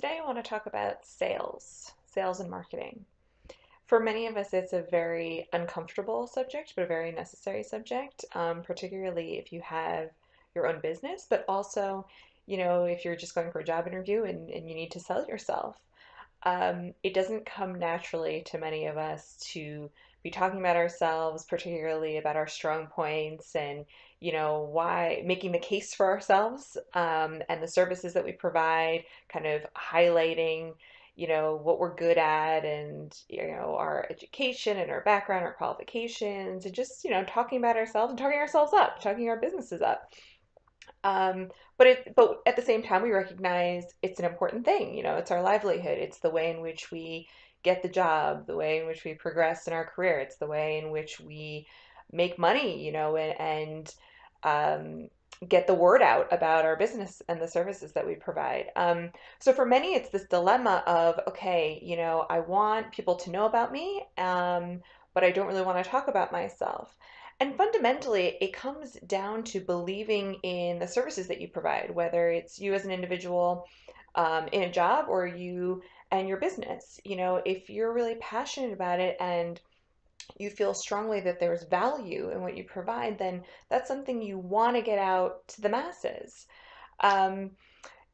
Today I want to talk about sales and marketing. For many of us, it's a very uncomfortable subject, but a very necessary subject, particularly if you have your own business, but also, if you're just going for a job interview and you need to sell yourself. It doesn't come naturally to many of us to be talking about ourselves, particularly about our strong points and, why making the case for ourselves, and the services that we provide, kind of highlighting, what we're good at and, our education and our background, our qualifications, and just, talking about ourselves and talking ourselves up, talking our businesses up. Um, but at the same time, we recognize it's an important thing. It's our livelihood. It's the way in which we get the job, the way in which we progress in our career. It's the way in which we make money, and get the word out about our business and the services that we provide. So for many, it's this dilemma of, okay, I want people to know about me, but I don't really want to talk about myself. And fundamentally, it comes down to believing in the services that you provide, whether it's you as an individual, in a job, or you and your business. If you're really passionate about it and you feel strongly that there's value in what you provide, then that's something you want to get out to the masses. Um,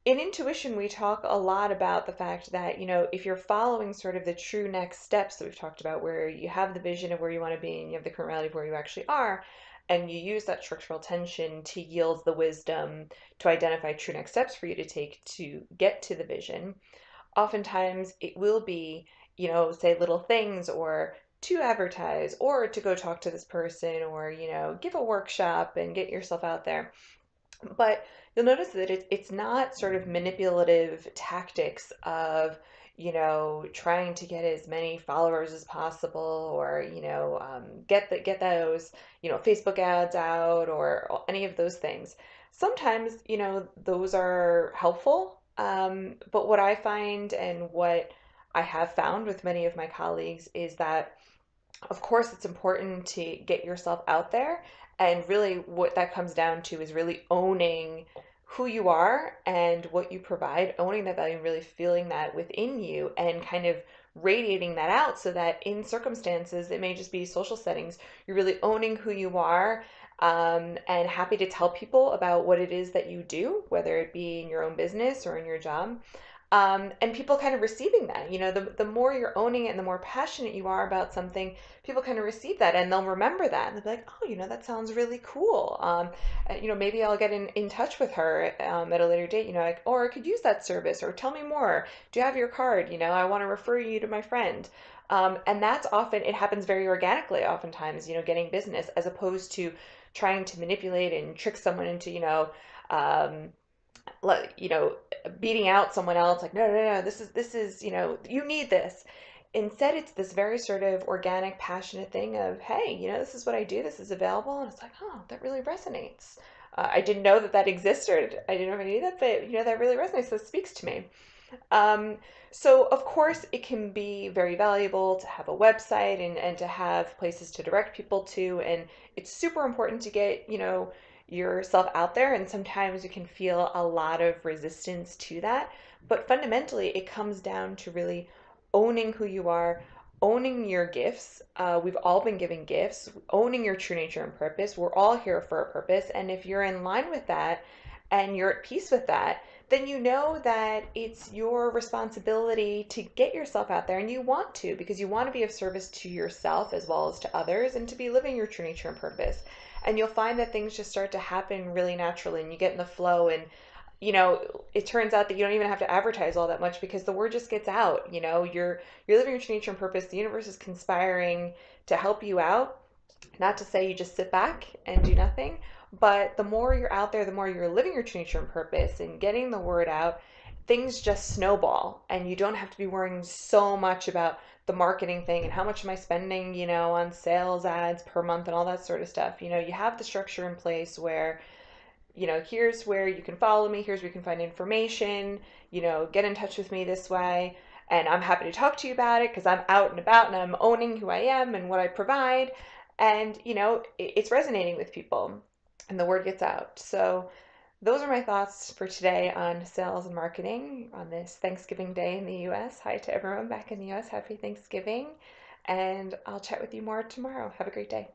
in intuition, we talk a lot about the fact that, if you're following sort of the true next steps that we've talked about, where you have the vision of where you want to be and you have the current reality of where you actually are, and you use that structural tension to yield the wisdom to identify true next steps for you to take to get to the vision, oftentimes it will be, say little things, or to advertise, or to go talk to this person, or, give a workshop and get yourself out there. But you'll notice that it's not sort of manipulative tactics of, trying to get as many followers as possible, or, get those, Facebook ads out, or any of those things. Sometimes, those are helpful. But what I find and what I have found with many of my colleagues is that, of course, it's important to get yourself out there. And really, what that comes down to is really owning who you are and what you provide, owning that value, and really feeling that within you, and kind of radiating that out, so that in circumstances, it may just be social settings, you're really owning who you are, and happy to tell people about what it is that you do, whether it be in your own business or in your job. And people kind of receiving that, the more you're owning it and the more passionate you are about something, people kind of receive that and they'll remember that, and they'll be like, oh, that sounds really cool. Maybe I'll get in touch with her, at a later date, like, or I could use that service, or tell me more. Do you have your card? I want to refer you to my friend. And that's often, it happens very organically, oftentimes, getting business, as opposed to trying to manipulate and trick someone into, um, you know, beating out someone else, like, no, no, no, this is, you need this. Instead, it's this very sort of organic, passionate thing of, hey, this is what I do, this is available. And it's like, oh, that really resonates. I didn't know that that existed. I didn't know if I needed that, but, that really resonates. That speaks to me. Um, so of course it can be very valuable to have a website, and to have places to direct people to, and it's super important to get, yourself out there, and sometimes you can feel a lot of resistance to that. But fundamentally, it comes down to really owning who you are, owning your gifts. We've all been given gifts, owning your true nature and purpose. We're all here for a purpose, and if you're in line with that and you're at peace with that, then you know that it's your responsibility to get yourself out there, and you want to, because you want to be of service to yourself as well as to others, and to be living your true nature and purpose. And you'll find that things just start to happen really naturally, and you get in the flow, and it turns out that you don't even have to advertise all that much, because the word just gets out. You're living your true nature and purpose. The universe is conspiring to help you out. Not to say you just sit back and do nothing, but the more you're out there, the more you're living your true nature and purpose and getting the word out, things just snowball, and you don't have to be worrying so much about the marketing thing and how much am I spending, on sales ads per month and all that sort of stuff. You have the structure in place where, here's where you can follow me, here's where you can find information, get in touch with me this way. And I'm happy to talk to you about it, because I'm out and about and I'm owning who I am and what I provide. And, it's resonating with people, and the word gets out. So those are my thoughts for today on sales and marketing on this Thanksgiving Day in the US. Hi to everyone back in the US. Happy Thanksgiving. And I'll chat with you more tomorrow. Have a great day.